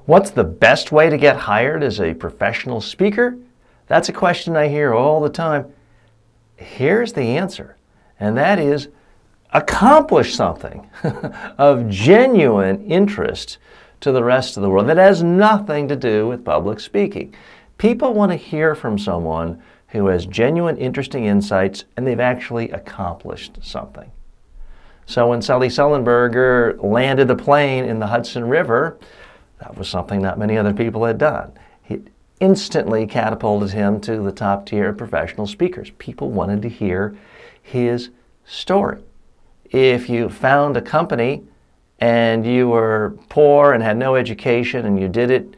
What's the best way to get hired as a professional speaker? That's a question I hear all the time. Here's the answer, and that is accomplish something of genuine interest to the rest of the world that has nothing to do with public speaking. People want to hear from someone who has genuine, interesting insights and they've actually accomplished something. So when Sully Sullenberger landed the plane in the Hudson River, that was something not many other people had done. It instantly catapulted him to the top tier of professional speakers. People wanted to hear his story. If you found a company and you were poor and had no education and you did it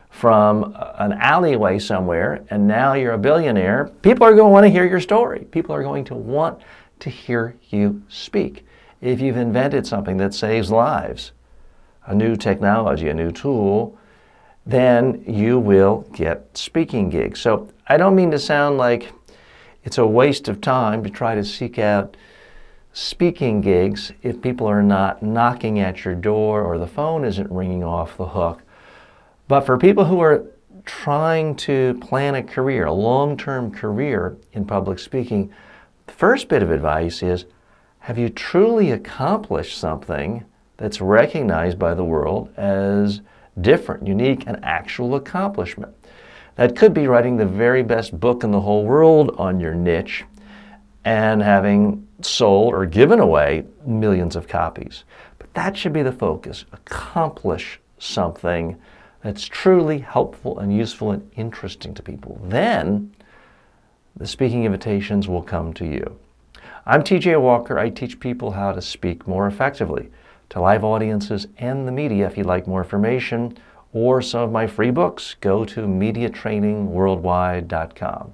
from an alleyway somewhere and now you're a billionaire, people are going to want to hear your story. People are going to want to hear you speak. If you've invented something that saves lives, a new technology, a new tool, then you will get speaking gigs. So I don't mean to sound like it's a waste of time to try to seek out speaking gigs if people are not knocking at your door or the phone isn't ringing off the hook. But for people who are trying to plan a career, a long-term career in public speaking, the first bit of advice is, have you truly accomplished something that's recognized by the world as different, unique, and actual accomplishment? That could be writing the very best book in the whole world on your niche and having sold or given away millions of copies. But that should be the focus. Accomplish something that's truly helpful and useful and interesting to people. Then the speaking invitations will come to you. I'm TJ Walker. I teach people how to speak more effectively to live audiences and the media. If you'd like more information or some of my free books, go to mediatrainingworldwide.com.